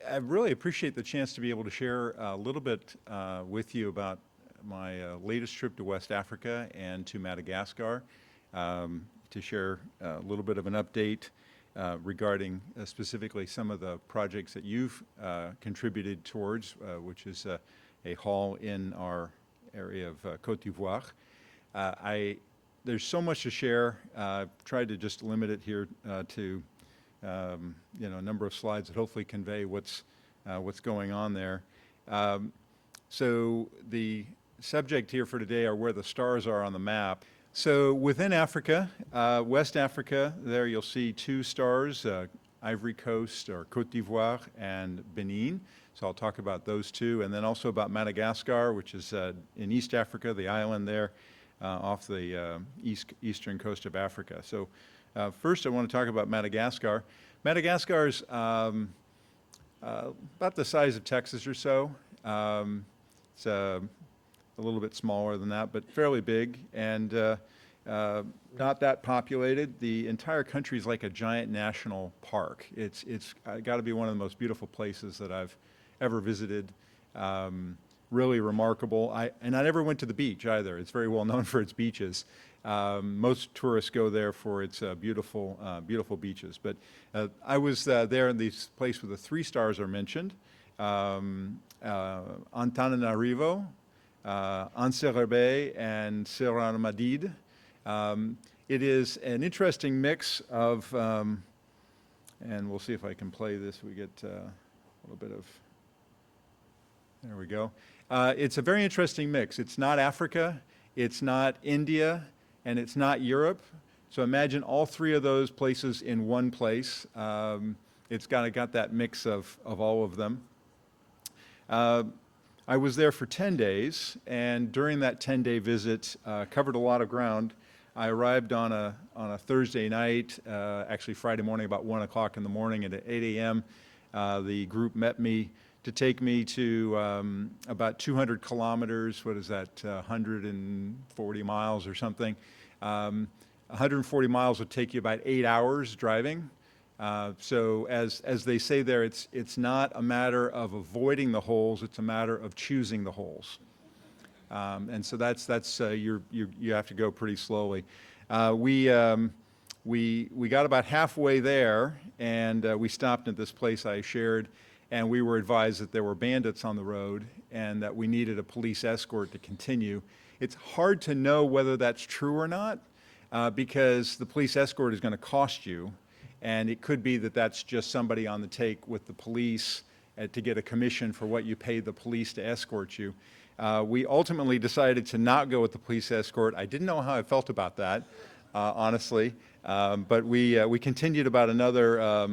I really appreciate the chance to be able to share a little bit with you about my latest trip to West Africa and to Madagascar, to share a little bit of an update regarding specifically some of the projects that you've contributed towards, which is a hall in our area of Côte d'Ivoire. There's so much to share. I've tried to just limit it here to a number of slides that hopefully convey what's going on there. So the subject here for today are where the stars are on the map. So within Africa, West Africa, there you'll see two stars, Ivory Coast or Côte d'Ivoire and Benin. So I'll talk about those two, and then also about Madagascar, which is in East Africa, the island there off the eastern coast of Africa. So first I want to talk about Madagascar. Madagascar is about the size of Texas or so. It's a little bit smaller than that, but fairly big, and not that populated. The entire country is like a giant national park. It's got to be one of the most beautiful places that I've ever visited. Really remarkable. I never went to the beach either. It's very well known for its beaches. Most tourists go there for its beautiful beaches. But I was there in this place where the three stars are mentioned. Antananarivo, Anserebe, and Sermonette. It is an interesting mix of, and we'll see if I can play this. We get a little bit of, there we go. It's a very interesting mix. It's not Africa, it's not India, and it's not Europe. So imagine all three of those places in one place. It's got that mix of all of them. I was there for 10 days, and during that 10-day visit, covered a lot of ground. I arrived on a Thursday night, actually Friday morning, about 1 o'clock in the morning, and at 8 a.m. The group met me to take me to about 200 kilometers, what is that, 140 miles or something. 140 miles would take you about 8 hours driving. So as they say there, it's not a matter of avoiding the holes, it's a matter of choosing the holes. And so that's you have to go pretty slowly. We got about halfway there, and we stopped at this place I shared, and we were advised that there were bandits on the road and that we needed a police escort to continue. It's hard to know whether that's true or not, because the police escort is going to cost you, and it could be that that's just somebody on the take with the police to get a commission for what you paid the police to escort you. We ultimately decided to not go with the police escort. I didn't know how I felt about that, honestly, but we continued about another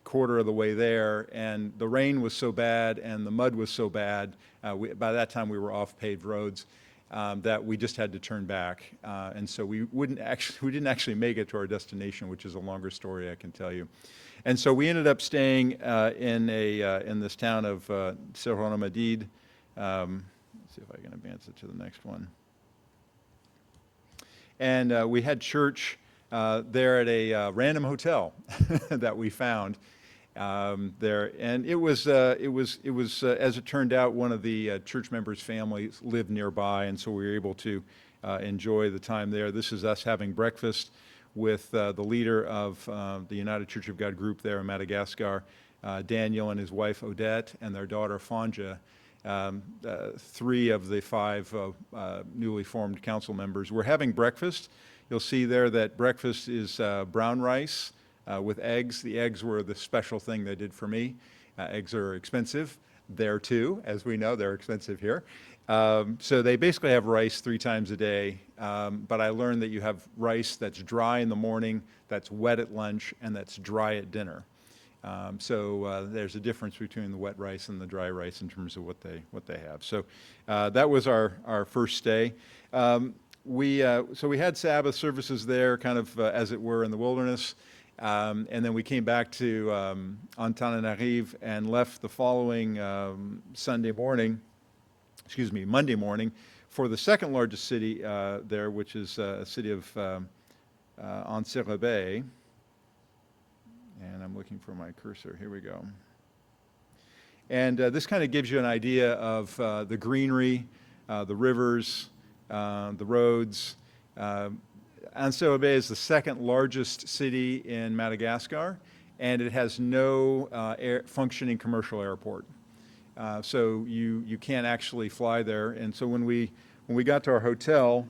quarter of the way there, and the rain was so bad and the mud was so bad, by that time we were off paved roads, that we just had to turn back. And so we didn't actually make it to our destination, which is a longer story I can tell you. And so we ended up staying in this town of Sermonette. Let's see if I can advance it to the next one. And we had church there at a random hotel that we found there, and it was as it turned out, one of the church members' families lived nearby, and so we were able to enjoy the time there. This is us having breakfast with the leader of the United Church of God group there in Madagascar, Daniel and his wife Odette, and their daughter Fanja. 3 of the 5 newly formed council members. We're having breakfast. You'll see there that breakfast is brown rice with eggs. The eggs were the special thing they did for me. Eggs are expensive there too, as we know, they're expensive here. So they basically have rice 3 times a day, but I learned that you have rice that's dry in the morning, that's wet at lunch, and that's dry at dinner. So there's a difference between the wet rice and the dry rice in terms of what they have. So that was our first stay. So we had Sabbath services there, kind of as it were in the wilderness, and then we came back to Antananarivo and left the following Monday morning, for the second largest city there, which is a city of Anserebe. And I'm looking for my cursor. Here we go. And this kind of gives you an idea of the greenery, the rivers, the roads. Anseo Bay is the second largest city in Madagascar, and it has no functioning commercial airport. So you can't actually fly there. And so when we got to our hotel,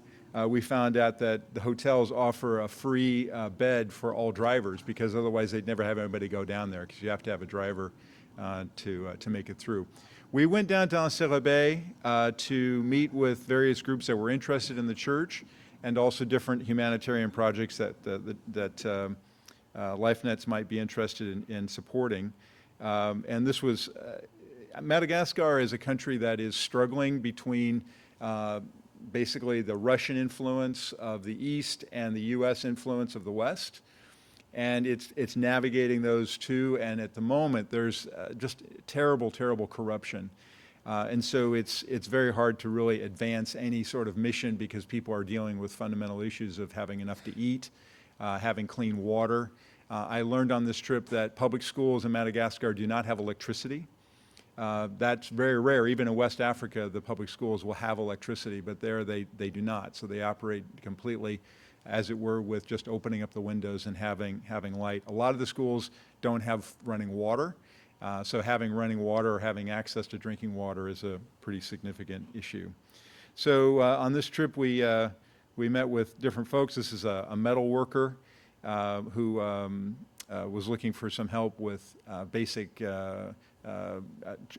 we found out that the hotels offer a free bed for all drivers, because otherwise they'd never have anybody go down there, because you have to have a driver to make it through. We went down to Anseo Bay to meet with various groups that were interested in the church, and also different humanitarian projects that LifeNets might be interested in supporting. And this was, Madagascar is a country that is struggling between basically the Russian influence of the East and the U.S. influence of the West. And it's navigating those two, and at the moment there's just terrible, terrible corruption. And so it's very hard to really advance any sort of mission, because people are dealing with fundamental issues of having enough to eat, having clean water. I learned on this trip that public schools in Madagascar do not have electricity. That's very rare. Even in West Africa, the public schools will have electricity, but there they do not. So they operate completely, as it were, with just opening up the windows and having light. A lot of the schools don't have running water. So having running water or having access to drinking water is a pretty significant issue. So on this trip, we met with different folks. This is a metal worker who was looking for some help with basic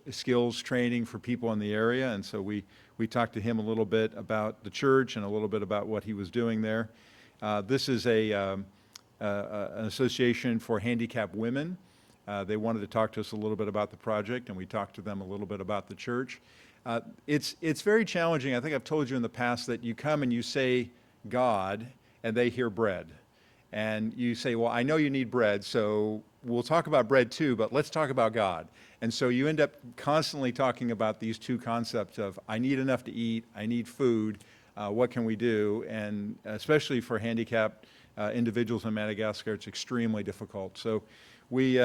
skills training for people in the area. And so we talked to him a little bit about the church and a little bit about what he was doing there. This is an association for handicapped women. They wanted to talk to us a little bit about the project, and we talked to them a little bit about the church. It's very challenging. I think I've told you in the past that you come and you say God, and they hear bread. And you say, well, I know you need bread, so we'll talk about bread too, but let's talk about God. And so you end up constantly talking about these two concepts of, I need enough to eat, I need food, what can we do? And especially for handicapped individuals in Madagascar, it's extremely difficult. So we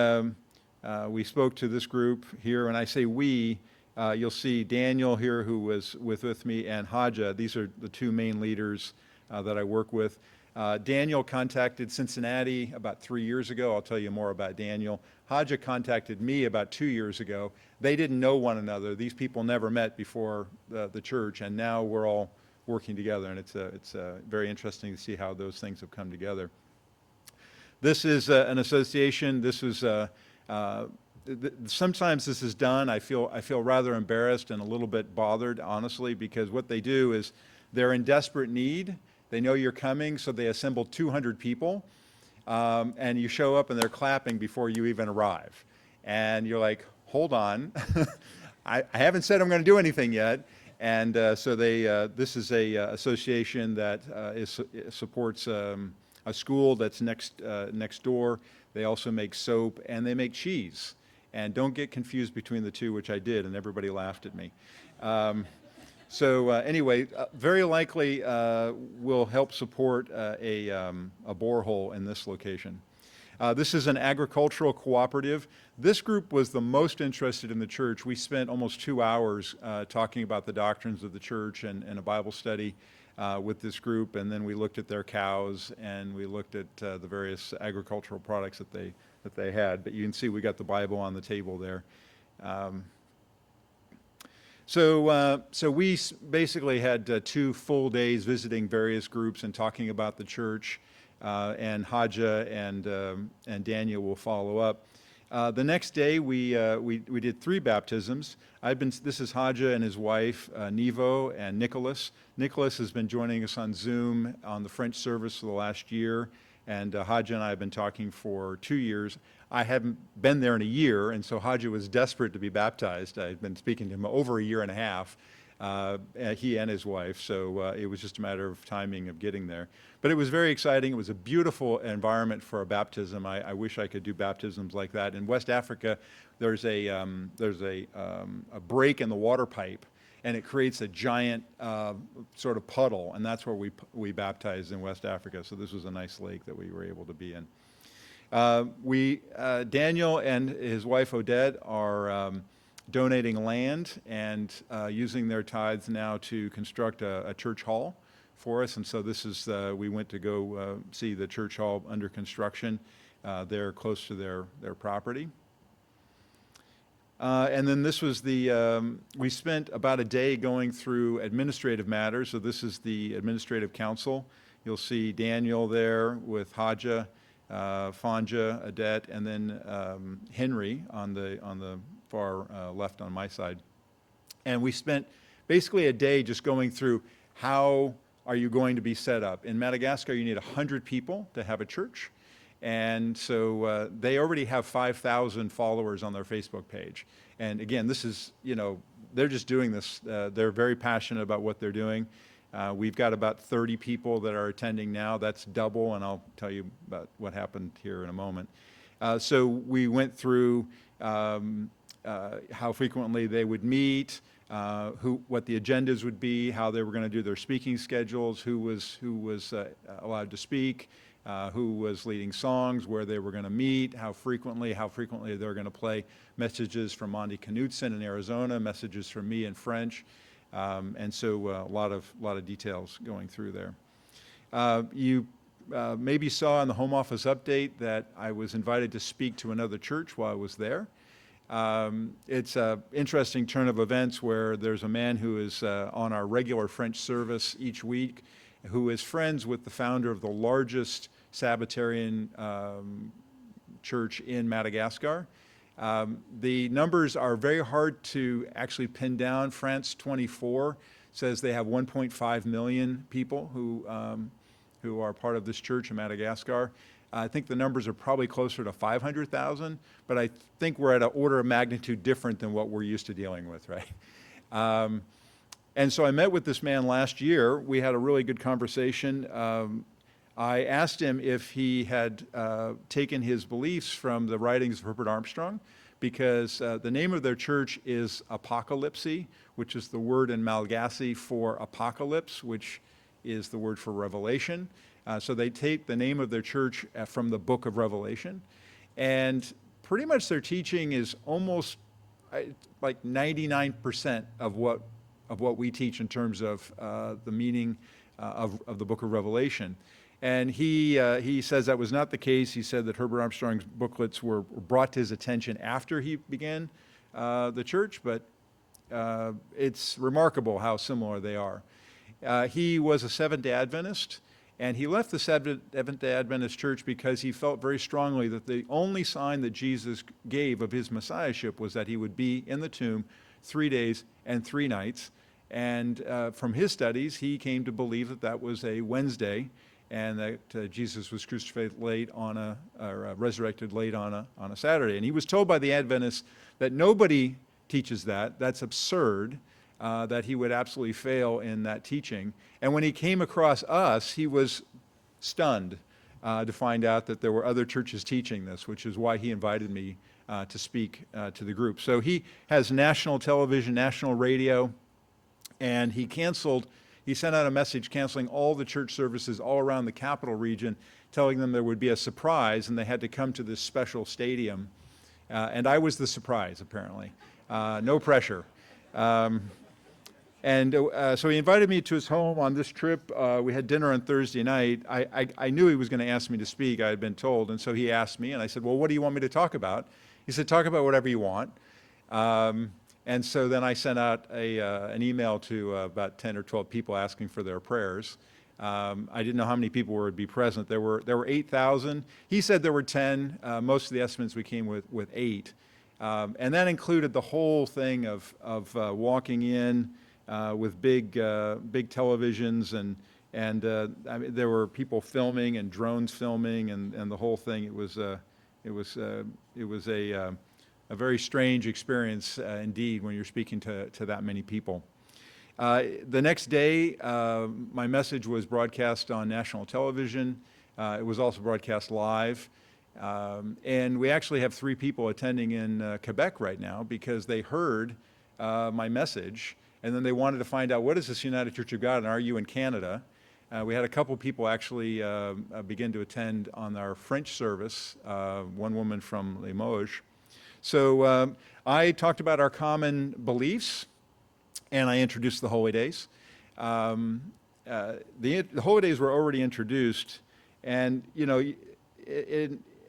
spoke to this group here, and I say we, you'll see Daniel here, who was with me, and Haja. These are the two main leaders that I work with. Daniel contacted Cincinnati about 3 years ago. I'll tell you more about Daniel. Haja contacted me about 2 years ago. They didn't know one another. These people never met before the church, and now we're all working together, and it's very interesting to see how those things have come together. This is an association. This was sometimes this is done. I feel rather embarrassed and a little bit bothered, honestly, because what they do is they're in desperate need. They know you're coming, so they assemble 200 people, and you show up and they're clapping before you even arrive. And you're like, hold on, I haven't said I'm going to do anything yet. And so this is a association that supports a school that's next door. They also make soap, and they make cheese. And don't get confused between the two, which I did, and everybody laughed at me. So anyway, very likely we'll help support a borehole in this location. This is an agricultural cooperative. This group was the most interested in the church. We spent almost 2 hours talking about the doctrines of the church and a Bible study with this group, and then we looked at their cows, and we looked at the various agricultural products that they had. But you can see we got the Bible on the table there. So we basically had 2 full days visiting various groups and talking about the church, and Haja and Daniel will follow up. The next day we did 3 baptisms. This is Haja and his wife, Nivo and Nicholas. Nicholas has been joining us on Zoom on the French service for the last year, and Haja and I have been talking for 2 years. I haven't been there in a year, and so Haja was desperate to be baptized. I'd been speaking to him over a year and a half, he and his wife, so it was just a matter of timing of getting there. But it was very exciting. It was a beautiful environment for a baptism. I wish I could do baptisms like that. In West Africa, there's a break in the water pipe, and it creates a giant sort of puddle, and that's where we baptized in West Africa. So this was a nice lake that we were able to be in. Daniel and his wife Odette are donating land and using their tithes now to construct a church hall for us. And so this is, we went to go see the church hall under construction there close to their property. And then this was we spent about a day going through administrative matters. So this is the administrative council. You'll see Daniel there with Haja, Fanja, Adet, and then Henry on the far left on my side. And we spent basically a day just going through how are you going to be set up. In Madagascar, you need 100 people to have a church. And so they already have 5,000 followers on their Facebook page. And again, this is, they're just doing this. They're very passionate about what they're doing. We've got about 30 people that are attending now. That's double, and I'll tell you about what happened here in a moment. So we went through how frequently they would meet, what the agendas would be, how they were going to do their speaking schedules, who was allowed to speak, who was leading songs, where they were going to meet, how frequently they were going to play messages from Monty Knudsen in Arizona, messages from me in French, and so a lot of details going through there. You maybe saw in the Home Office update that I was invited to speak to another church while I was there. It's an interesting turn of events where there's a man who is on our regular French service each week, who is friends with the founder of the largest Sabbatarian church in Madagascar. The numbers are very hard to actually pin down. France 24 says they have 1.5 million people who are part of this church in Madagascar. I think the numbers are probably closer to 500,000, but I think we're at an order of magnitude different than what we're used to dealing with, right? And so I met with this man last year. We had a really good conversation. I asked him if he had taken his beliefs from the writings of Herbert Armstrong, because the name of their church is Apocalypse, which is the word in Malagasy for apocalypse, which is the word for revelation. So they take the name of their church from the book of Revelation. And pretty much their teaching is almost like 99% of what we teach in terms of the meaning of the book of Revelation. And he says that was not the case. He said that Herbert Armstrong's booklets were brought to his attention after he began the church, but it's remarkable how similar they are. He was a Seventh-day Adventist, and he left the Seventh-day Adventist church because he felt very strongly that the only sign that Jesus gave of his messiahship was that he would be in the tomb 3 days and 3 nights. And from his studies, he came to believe that that was a Wednesday, and that Jesus was crucified late or resurrected late on a Saturday. And he was told by the Adventists that nobody teaches that. That's absurd. That he would absolutely fail in that teaching. And when he came across us, he was stunned to find out that there were other churches teaching this, which is why he invited me to speak to the group. So he has national television, national radio, and he sent out a message canceling all the church services all around the capital region, telling them there would be a surprise and they had to come to this special stadium. And I was the surprise, apparently. No pressure. So he invited me to his home on this trip. We had dinner on Thursday night. I knew he was going to ask me to speak, I had been told, and so he asked me, and I said, well, what do you want me to talk about? He said, talk about whatever you want. And so then I sent out an email to about 10 or 12 people asking for their prayers. I didn't know how many people would be present. There were 8,000. He said there were 10. Most of the estimates we came with 8. And that included the whole thing of walking in with big televisions, and I mean, there were people filming and drones filming, and the whole thing. It was a very strange experience indeed when you're speaking to that many people. The next day, my message was broadcast on national television. It was also broadcast live. And we actually have 3 people attending in Quebec right now because they heard my message, and then they wanted to find out, what is this United Church of God, and are you in Canada? We had a couple people actually begin to attend on our French service, one woman from Limoges. So I talked about our common beliefs, and I introduced the Holy Days. The Holy Days were already introduced, and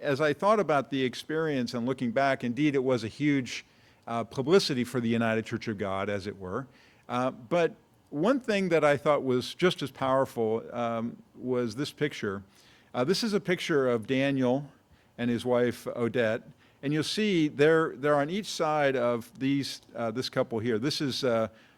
as I thought about the experience and looking back, indeed it was a huge publicity for the United Church of God, as it were. But one thing that I thought was just as powerful was this picture. This is a picture of Daniel and his wife Odette, and you'll see they're on each side of this couple here. This is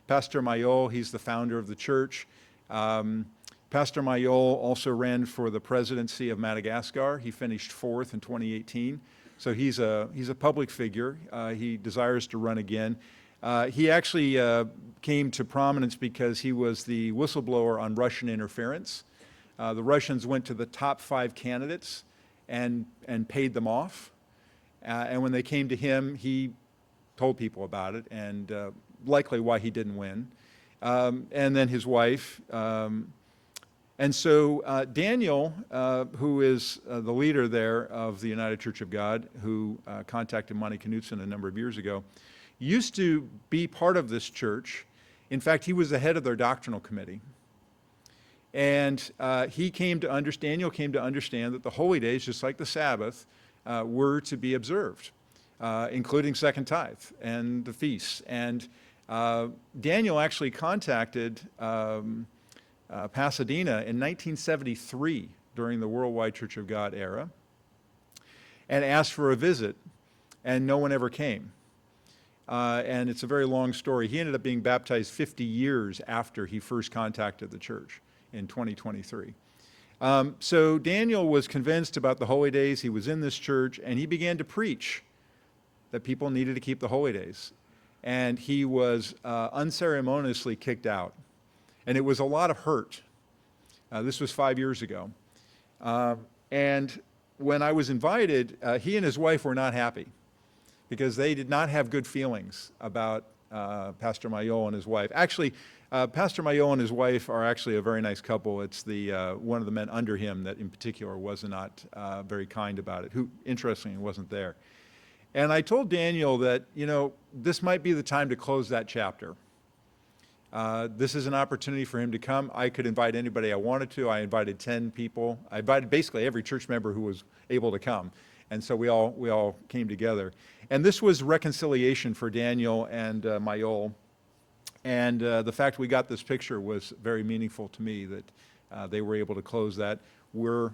Pastor Mayol. He's the founder of the church. Pastor Mayol also ran for the presidency of Madagascar. He finished 4th in 2018. So he's a public figure. He desires to run again. He actually came to prominence because he was the whistleblower on Russian interference. The Russians went to the top 5 candidates and paid them off. And when they came to him, he told people about it and likely why he didn't win. And then his wife. And so Daniel, who is the leader there of the United Church of God, who contacted Monty Knudsen a number of years ago, used to be part of this church. In fact, he was the head of their doctrinal committee. And Daniel came to understand that the holy days, just like the Sabbath, were to be observed, including second tithe and the feasts. And Daniel actually contacted Pasadena in 1973 during the Worldwide Church of God era and asked for a visit, and no one ever came. And it's a very long story. He ended up being baptized 50 years after he first contacted the church in 2023. So Daniel was convinced about the holy days. He was in this church, and he began to preach that people needed to keep the holy days. And he was unceremoniously kicked out. And it was a lot of hurt. This was 5 years ago. And when I was invited, he and his wife were not happy because they did not have good feelings about Pastor Mayol and his wife. Actually, Pastor Mayol and his wife are actually a very nice couple. It's the one of the men under him that in particular was not very kind about it, who interestingly wasn't there. And I told Daniel that, this might be the time to close that chapter. This is an opportunity for him to come. I could invite anybody I wanted to. I invited 10 people. I invited basically every church member who was able to come. And so we all came together. And this was reconciliation for Daniel and Mayol. And the fact we got this picture was very meaningful to me, that they were able to close that. We're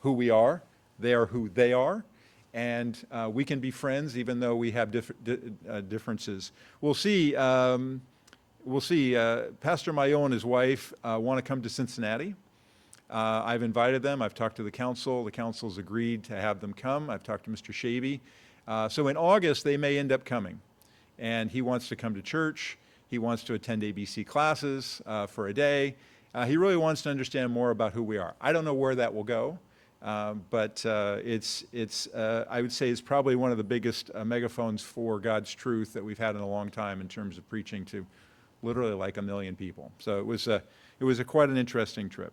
who we are. They are who they are. And we can be friends even though we have differences. We'll see. Pastor Mayol and his wife want to come to Cincinnati. I've invited them. I've talked to the council. The council's agreed to have them come. I've talked to Mr. Shaby. So in August, they may end up coming. And he wants to come to church. He wants to attend ABC classes for a day. He really wants to understand more about who we are. I don't know where that will go, but I would say it's probably one of the biggest megaphones for God's truth that we've had in a long time in terms of preaching to literally like 1 million people. So it was quite an interesting trip.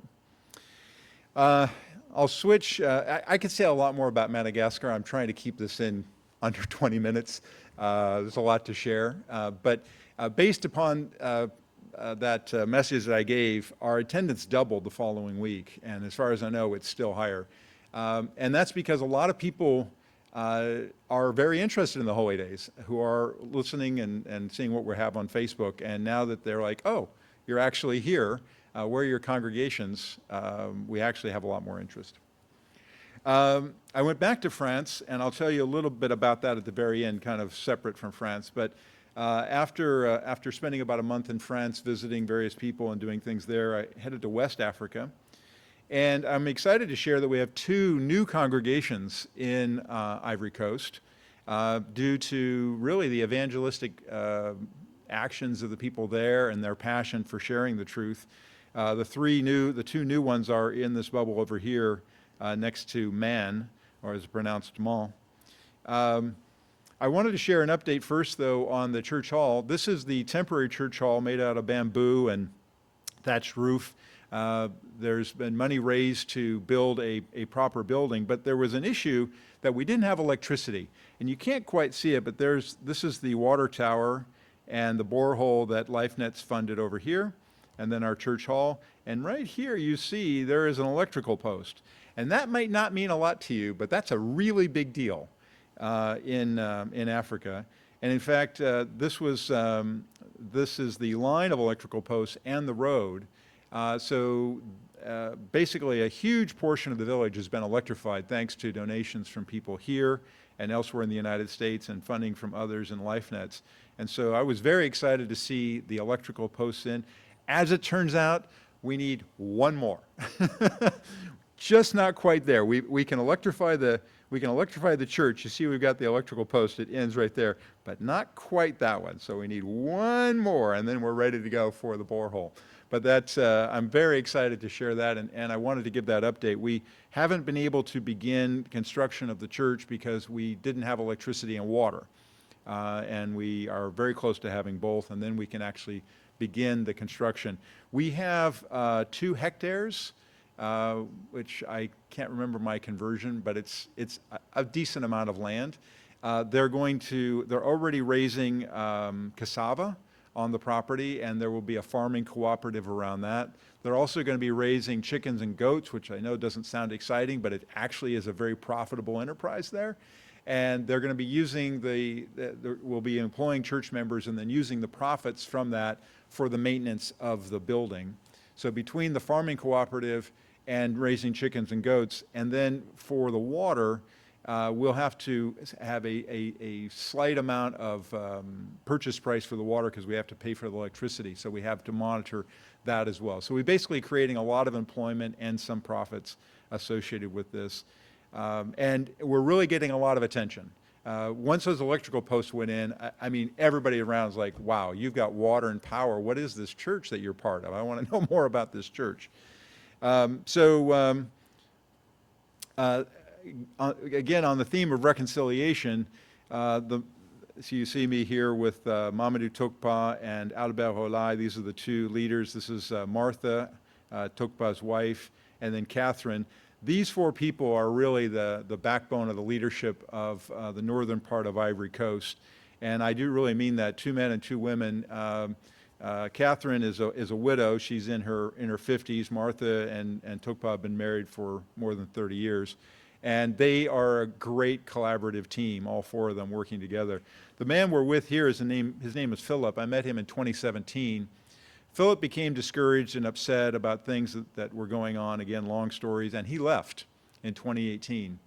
I'll switch. I could say a lot more about Madagascar. I'm trying to keep this in under 20 minutes. There's a lot to share. But based upon that message that I gave, our attendance doubled the following week. And as far as I know, it's still higher. And that's because a lot of people are very interested in the holy days, who are listening and seeing what we have on Facebook. And now that they're like, oh, you're actually here, where are your congregations? We actually have a lot more interest. I went back to France, and I'll tell you a little bit about that at the very end, kind of separate from France. But after spending about a month in France, visiting various people and doing things there, I headed to West Africa. And I'm excited to share that we have 2 new congregations in Ivory Coast due to really the evangelistic actions of the people there and their passion for sharing the truth. The 2 new ones are in this bubble over here next to Man, or as pronounced Man. I wanted to share an update first, though, on the church hall. This is the temporary church hall made out of bamboo and thatched roof. There's been money raised to build a proper building, but there was an issue that we didn't have electricity. And you can't quite see it, but this is the water tower and the borehole that LifeNet's funded over here, and then our church hall. And right here you see there is an electrical post. And that might not mean a lot to you, but that's a really big deal in Africa. And in fact, this is the line of electrical posts and the road. Basically a huge portion of the village has been electrified thanks to donations from people here and elsewhere in the United States and funding from others in LifeNets. And so I was very excited to see the electrical posts in. As it turns out, we need one more. Just not quite there. We can electrify the church. You see we've got the electrical post. It ends right there, but not quite that one. So we need one more, and then we're ready to go for the borehole. But that's, I'm very excited to share that, and I wanted to give that update. We haven't been able to begin construction of the church because we didn't have electricity and water. And we are very close to having both, and then we can actually begin the construction. We have 2 hectares, which I can't remember my conversion, but it's a decent amount of land. They're already raising cassava on the property, and there will be a farming cooperative around that. They're also going to be raising chickens and goats, which I know doesn't sound exciting, but it actually is a very profitable enterprise there. And they're going to be using we'll be employing church members and then using the profits from that for the maintenance of the building. So between the farming cooperative and raising chickens and goats, and then for the water, we'll have to have a slight amount of purchase price for the water because we have to pay for the electricity. So we have to monitor that as well. So we're basically creating a lot of employment and some profits associated with this. And we're really getting a lot of attention. Once those electrical posts went in, I mean, everybody around is like, wow, you've got water and power. What is this church that you're part of? I want to know more about this church. Again, on the theme of reconciliation, so you see me here with Mamadou Tokpa and Albert Olai. These are the 2 leaders. This is Martha, Tokpa's wife, and then Catherine. These 4 people are really the backbone of the leadership of the northern part of Ivory Coast. And I do really mean that, 2 men and 2 women. Catherine is a widow. She's in her 50s. Martha and Tokpa have been married for more than 30 years. And they are a great collaborative team, all 4 of them working together. The man we're with here, his name is Philip. I met him in 2017. Philip became discouraged and upset about things that were going on, again, long stories, and he left in 2018.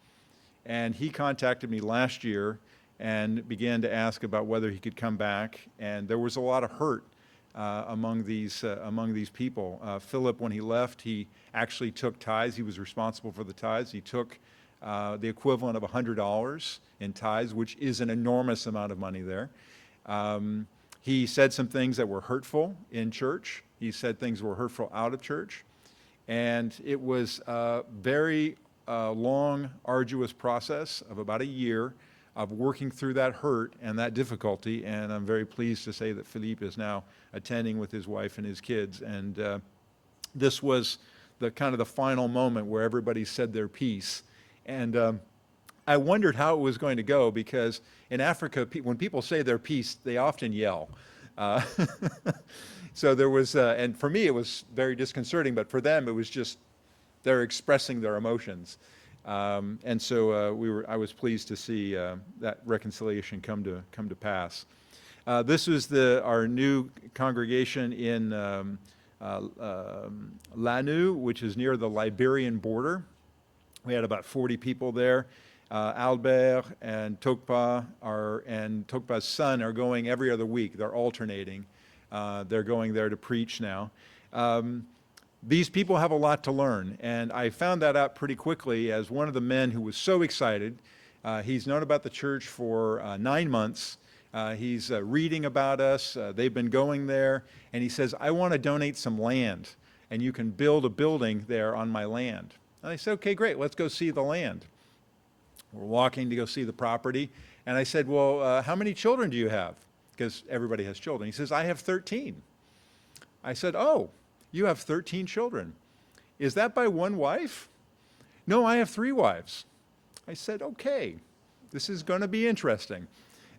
And he contacted me last year and began to ask about whether he could come back. And there was a lot of hurt among these people. Philip, when he left, he actually took tithes. He was responsible for the tithes. He took the equivalent of $100 in tithes, which is an enormous amount of money there. He said some things that were hurtful in church. He said things that were hurtful out of church. And it was a very long, arduous process of about a year of working through that hurt and that difficulty. And I'm very pleased to say that Philippe is now attending with his wife and his kids. And this was the kind of the final moment where everybody said their piece. And I wondered how it was going to go, because in Africa, when people say their piece, they often yell. So there was, and for me it was very disconcerting, but for them it was just, they're expressing their emotions. And so I was pleased to see that reconciliation come to pass. This was our new congregation in Lanu, which is near the Liberian border. We had about 40 people there. Albert and Tokpa and Tokpa's son are going every other week. They're alternating. They're going there to preach now. These people have a lot to learn, and I found that out pretty quickly as one of the men who was so excited. He's known about the church for 9 months. He's reading about us. They've been going there, and he says, I want to donate some land, and you can build a building there on my land. And I said, okay, great, let's go see the land. We're walking to go see the property, and I said, well, how many children do you have? Because everybody has children. He says, I have 13. I said, oh, You have 13 children. Is that by one wife? No, I have 3 wives. I said, okay, this is going to be interesting.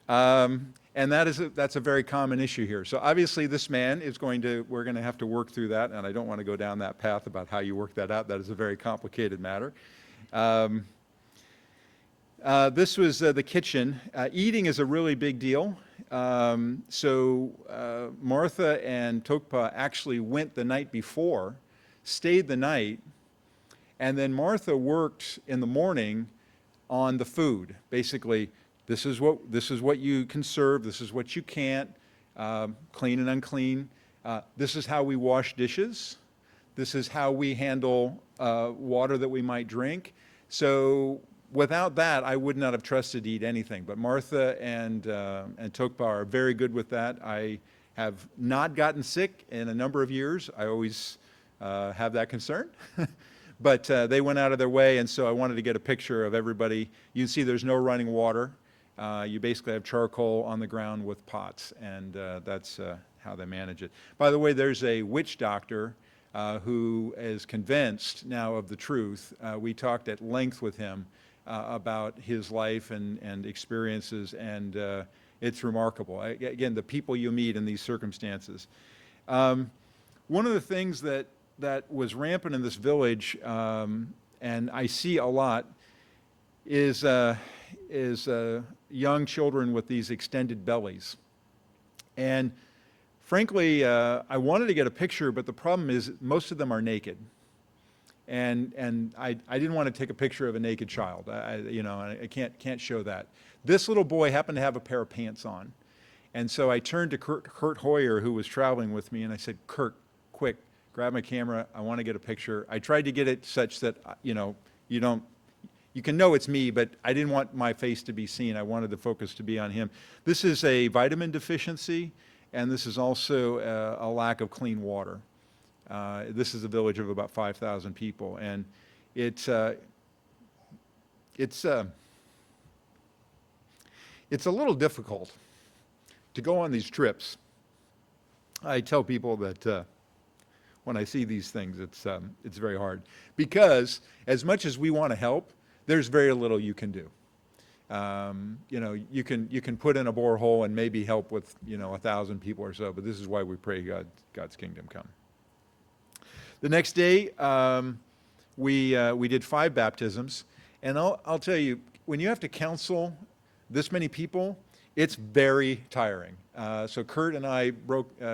And that's a very common issue here. So obviously this man is we're going to have to work through that, and I don't want to go down that path about how you work that out. That is a very complicated matter. This was the kitchen. Eating is a really big deal. So Martha and Tokpa actually went the night before, stayed the night, and then Martha worked in the morning on the food. Basically, this is what you can serve, this is what you can't, clean and unclean. This is how we wash dishes. This is how we handle water that we might drink. So without that, I would not have trusted to eat anything. But Martha and Tokpa are very good with that. I have not gotten sick in a number of years. I always have that concern. But they went out of their way, and so I wanted to get a picture of everybody. You can see there's no running water. You basically have charcoal on the ground with pots, and that's how they manage it. By the way, there's a witch doctor who is convinced now of the truth. We talked at length with him about his life and experiences, and it's remarkable. Again, the people you meet in these circumstances. One of the things that was rampant in this village, and I see a lot, is young children with these extended bellies. And frankly, I wanted to get a picture, but the problem is most of them are naked. And I didn't want to take a picture of a naked child. I can't show that. This little boy happened to have a pair of pants on. And so I turned to Kurt Hoyer, who was traveling with me, and I said, Kurt, quick, grab my camera. I want to get a picture. I tried to get it such that, you can know it's me, but I didn't want my face to be seen. I wanted the focus to be on him. This is a vitamin deficiency, and this is also a lack of clean water. This is a village of about 5,000 people, and it's a little difficult to go on these trips. I tell people that when I see these things, it's very hard, because as much as we want to help, there's very little you can do. You can put in a borehole and maybe help with 1,000 people or so, but this is why we pray God's kingdom come. The next day, we did 5 baptisms, and I'll tell you, when you have to counsel this many people, it's very tiring. So Kurt and I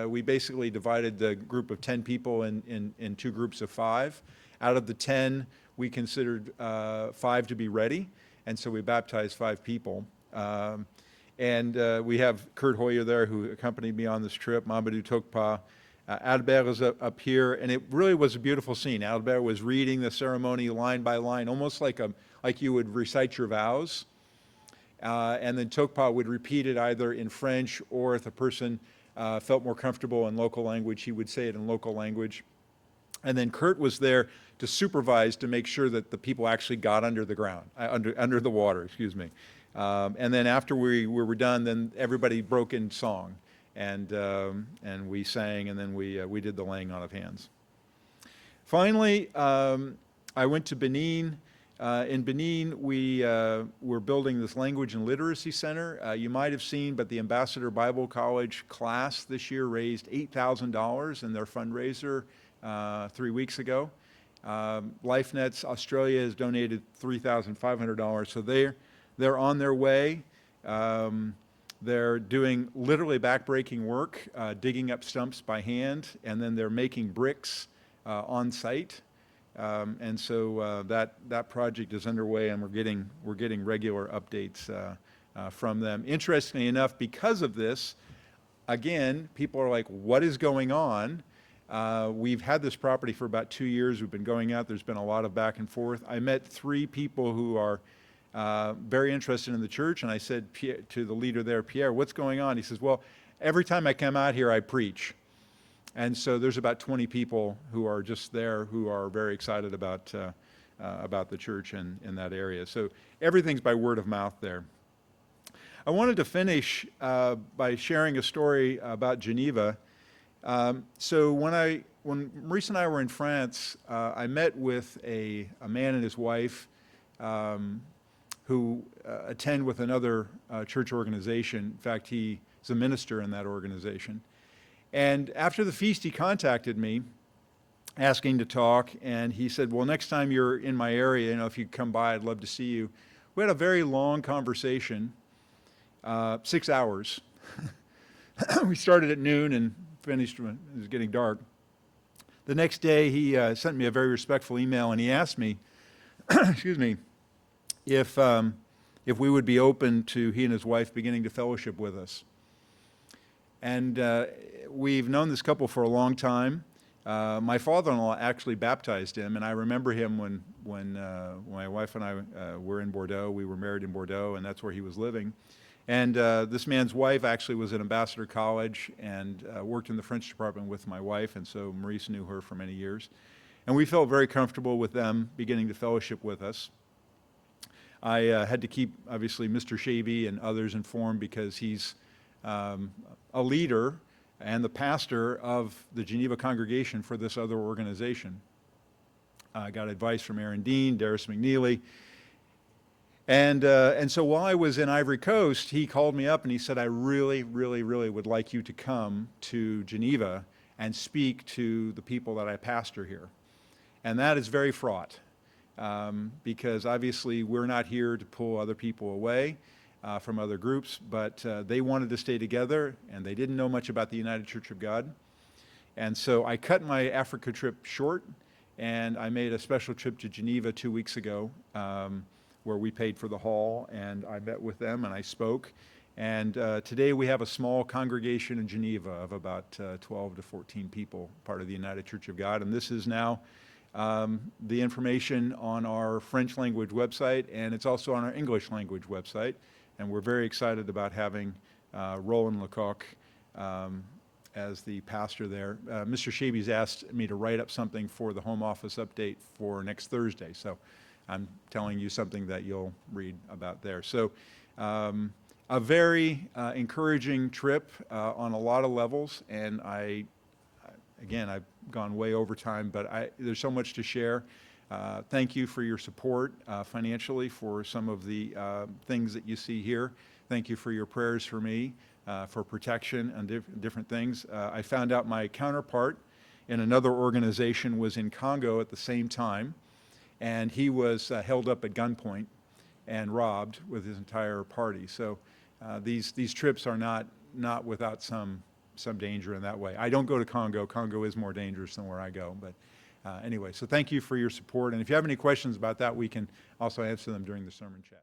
we basically divided the group of 10 people in 2 groups of 5. Out of the 10, we considered 5 to be ready, and so we baptized 5 people. And we have Kurt Hoyer there, who accompanied me on this trip, Mamadou Tokpa. Albert is up here, and it really was a beautiful scene. Albert was reading the ceremony line by line, almost like you would recite your vows. And then Tokpa would repeat it either in French, or if the person felt more comfortable in local language, he would say it in local language. And then Kurt was there to supervise, to make sure that the people actually got under the ground, under the water, excuse me. And then after we were done, then everybody broke in song, and we sang, and then we did the laying on of hands. Finally, I went to Benin. In Benin, we're building this language and literacy center. You might have seen, but the Ambassador Bible College class this year raised $8,000 in their fundraiser 3 weeks ago. LifeNets Australia has donated $3,500, so they're on their way. They're doing literally backbreaking work, digging up stumps by hand, and then they're making bricks on site. And so that project is underway, and we're getting regular updates from them. Interestingly enough, because of this, again, people are like, what is going on? We've had this property for about 2 years. We've been going out. There's been a lot of back and forth. I met 3 people who are very interested in the church, and I said to the leader there, Pierre, what's going on? He says, well, every time I come out here, I preach. And so there's about 20 people who are just there who are very excited about the church in that area. So everything's by word of mouth there. I wanted to finish by sharing a story about Geneva. So when when Maurice and I were in France, I met with a man and his wife who attend with another church organization. In fact, he's a minister in that organization. And after the feast, he contacted me asking to talk, and he said, well, next time you're in my area, if you come by, I'd love to see you. We had a very long conversation, 6 hours. We started at noon and finished when it was getting dark. The next day, he sent me a very respectful email, and he asked me, excuse me, if we would be open to he and his wife beginning to fellowship with us. And we've known this couple for a long time. My father-in-law actually baptized him, and I remember him when my wife and I were in Bordeaux. We were married in Bordeaux, and that's where he was living. And this man's wife actually was at Ambassador College and worked in the French department with my wife, and so Maurice knew her for many years. And we felt very comfortable with them beginning to fellowship with us. I had to keep, obviously, Mr. Shavy and others informed because he's a leader and the pastor of the Geneva congregation for this other organization. I got advice from Aaron Dean, Darius McNeely. And so while I was in Ivory Coast, he called me up and he said, I really, really, really would like you to come to Geneva and speak to the people that I pastor here. And that is very fraught because obviously we're not here to pull other people away from other groups, but they wanted to stay together and they didn't know much about the United Church of God. And so I cut my Africa trip short and I made a special trip to Geneva 2 weeks ago where we paid for the hall, and I met with them and I spoke. And today we have a small congregation in Geneva of about 12 to 14 people, part of the United Church of God. And this is now the information on our French language website, and it's also on our English language website. And we're very excited about having Roland Lecoq as the pastor there. Mr. Shaby's asked me to write up something for the Home Office update for next Thursday. So I'm telling you something that you'll read about there. So a very encouraging trip on a lot of levels, and again, I've gone way over time, but there's so much to share. Thank you for your support financially for some of the things that you see here. Thank you for your prayers for me, for protection and different things. I found out my counterpart in another organization was in Congo at the same time, and he was held up at gunpoint and robbed with his entire party. So these trips are not without some danger in that way. I don't go to Congo. Congo is more dangerous than where I go. But anyway, so thank you for your support. And if you have any questions about that, we can also answer them during the sermon chat.